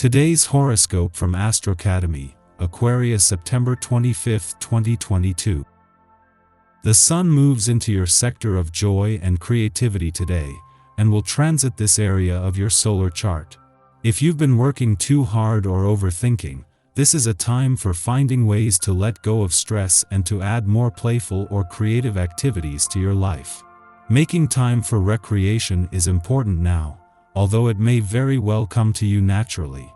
Today's horoscope from Astrocademy, Aquarius September 25, 2022. The Sun moves into your sector of joy and creativity today, and will transit this area of your solar chart. If you've been working too hard or overthinking, this is a time for finding ways to let go of stress and to add more playful or creative activities to your life. Making time for recreation is important now, although it may very well come to you naturally.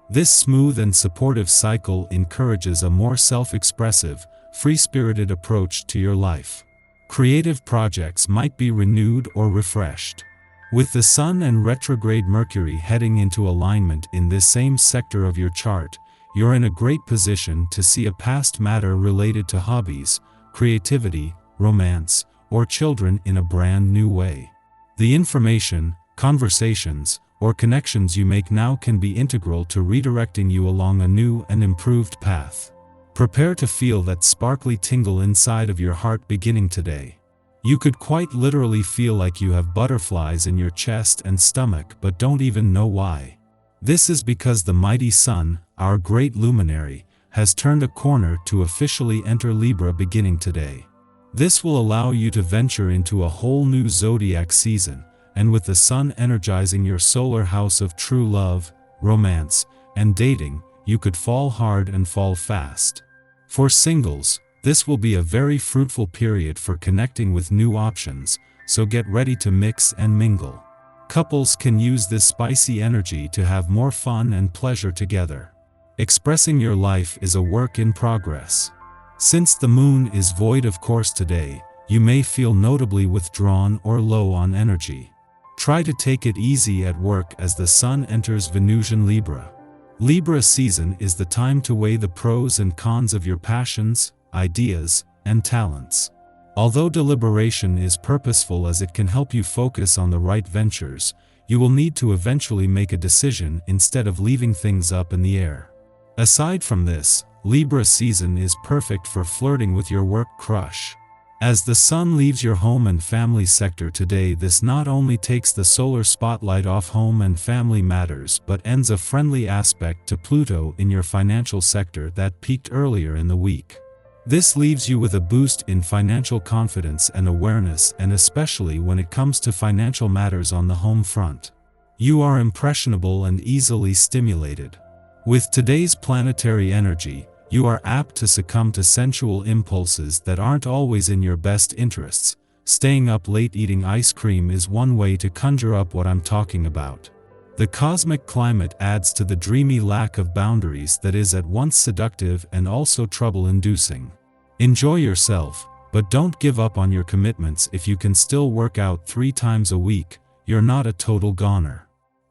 This smooth and supportive cycle encourages a more self-expressive, free-spirited approach to your life. Creative projects might be renewed or refreshed. With the Sun and retrograde Mercury heading into alignment in this same sector of your chart, you're in a great position to see a past matter related to hobbies, creativity, romance, or children in a brand new way. The information, conversations, or connections you make now can be integral to redirecting you along a new and improved path. Prepare to feel that sparkly tingle inside of your heart beginning today. You could quite literally feel like you have butterflies in your chest and stomach but don't even know why. This is because the mighty Sun, our great luminary, has turned a corner to officially enter Libra beginning today. This will allow you to venture into a whole new zodiac season, and with the Sun energizing your solar house of true love, romance, and dating, you could fall hard and fall fast. For singles, this will be a very fruitful period for connecting with new options, so get ready to mix and mingle. Couples can use this spicy energy to have more fun and pleasure together. Expressing your life is a work in progress. Since the moon is void of course today, you may feel notably withdrawn or low on energy. Try to take it easy at work as the Sun enters Venusian Libra. Libra season is the time to weigh the pros and cons of your passions, ideas, and talents. Although deliberation is purposeful as it can help you focus on the right ventures, you will need to eventually make a decision instead of leaving things up in the air. Aside from this, Libra season is perfect for flirting with your work crush. As the Sun leaves your home and family sector today, this not only takes the solar spotlight off home and family matters but ends a friendly aspect to Pluto in your financial sector that peaked earlier in the week. This leaves you with a boost in financial confidence and awareness, and especially when it comes to financial matters on the home front. You are impressionable and easily stimulated. With today's planetary energy, you are apt to succumb to sensual impulses that aren't always in your best interests. Staying up late eating ice cream is one way to conjure up what I'm talking about. The cosmic climate adds to the dreamy lack of boundaries that is at once seductive and also trouble-inducing. Enjoy yourself, but don't give up on your commitments. If you can still work out 3 times a week, you're not a total goner.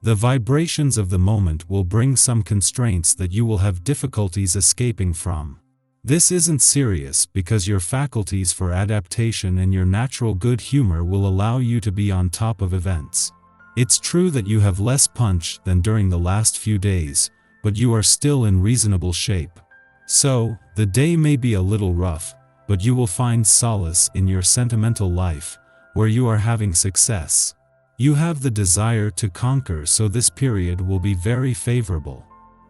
The vibrations of the moment will bring some constraints that you will have difficulties escaping from. This isn't serious because your faculties for adaptation and your natural good humor will allow you to be on top of events. It's true that you have less punch than during the last few days, but you are still in reasonable shape. So, the day may be a little rough, but you will find solace in your sentimental life, where you are having success. You have the desire to conquer, so this period will be very favorable.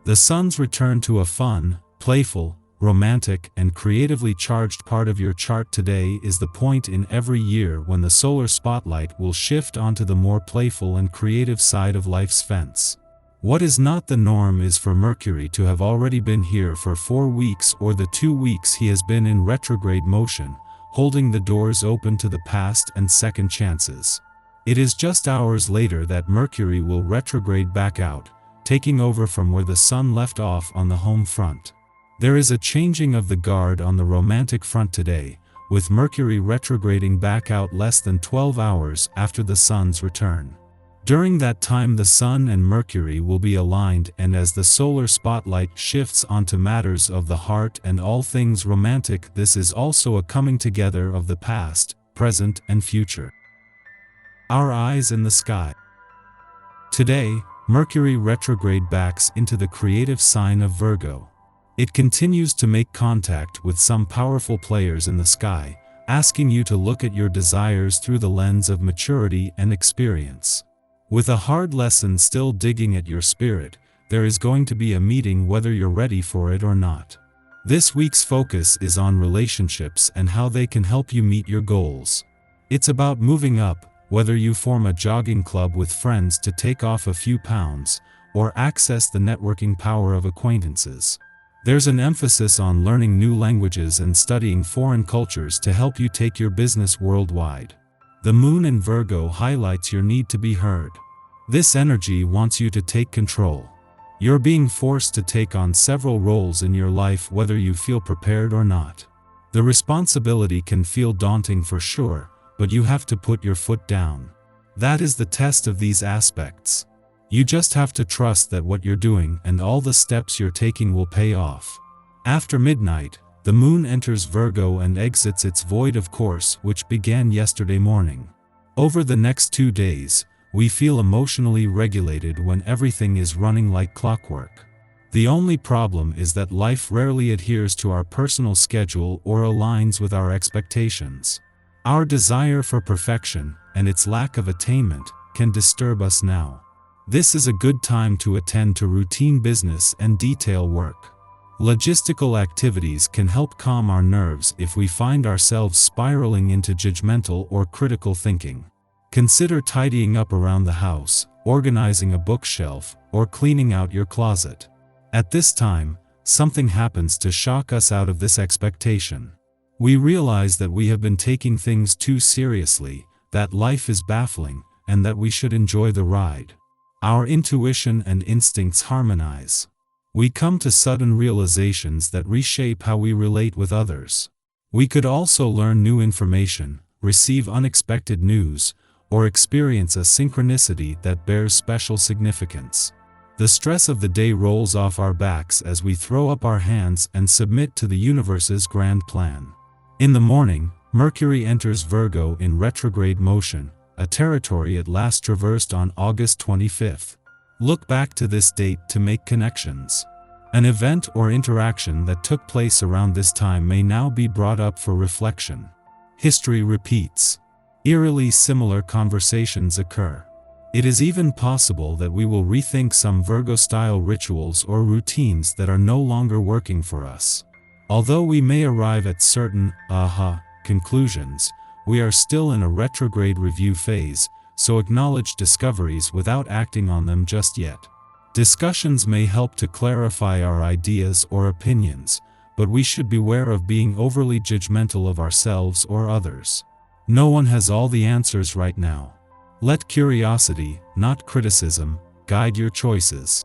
The Sun's return to a fun, playful, romantic, and creatively charged part of your chart today is the point in every year when the solar spotlight will shift onto the more playful and creative side of life's fence. What is not the norm is for Mercury to have already been here for 4 weeks or the 2 weeks he has been in retrograde motion, holding the doors open to the past and second chances. It is just hours later that Mercury will retrograde back out, taking over from where the Sun left off on the home front. There is a changing of the guard on the romantic front today, with Mercury retrograding back out less than 12 hours after the Sun's return. During that time the Sun and Mercury will be aligned, and as the solar spotlight shifts onto matters of the heart and all things romantic, this is also a coming together of the past, present, and future. Our eyes in the sky. Today, Mercury retrograde backs into the creative sign of Virgo. It continues to make contact with some powerful players in the sky, asking you to look at your desires through the lens of maturity and experience. With a hard lesson still digging at your spirit, there is going to be a meeting whether you're ready for it or not. This week's focus is on relationships and how they can help you meet your goals. It's about moving up, whether you form a jogging club with friends to take off a few pounds, or access the networking power of acquaintances. There's an emphasis on learning new languages and studying foreign cultures to help you take your business worldwide. The moon in Virgo highlights your need to be heard. This energy wants you to take control. You're being forced to take on several roles in your life whether you feel prepared or not. The responsibility can feel daunting for sure, but you have to put your foot down. That is the test of these aspects. You just have to trust that what you're doing and all the steps you're taking will pay off. After midnight, the moon enters Virgo and exits its void of course, which began yesterday morning. Over the next 2 days, we feel emotionally regulated when everything is running like clockwork. The only problem is that life rarely adheres to our personal schedule or aligns with our expectations. Our desire for perfection, and its lack of attainment, can disturb us now. This is a good time to attend to routine business and detail work. Logistical activities can help calm our nerves if we find ourselves spiraling into judgmental or critical thinking. Consider tidying up around the house, organizing a bookshelf, or cleaning out your closet. At this time, something happens to shock us out of this expectation. We realize that we have been taking things too seriously, that life is baffling, and that we should enjoy the ride. Our intuition and instincts harmonize. We come to sudden realizations that reshape how we relate with others. We could also learn new information, receive unexpected news, or experience a synchronicity that bears special significance. The stress of the day rolls off our backs as we throw up our hands and submit to the universe's grand plan. In the morning, Mercury enters Virgo in retrograde motion, a territory it last traversed on August 25th. Look back to this date to make connections. An event or interaction that took place around this time may now be brought up for reflection. History repeats. Eerily similar conversations occur. It is even possible that we will rethink some Virgo-style rituals or routines that are no longer working for us. Although we may arrive at certain conclusions, we are still in a retrograde review phase, so acknowledge discoveries without acting on them just yet. Discussions may help to clarify our ideas or opinions, but we should beware of being overly judgmental of ourselves or others. No one has all the answers right now. Let curiosity, not criticism, guide your choices.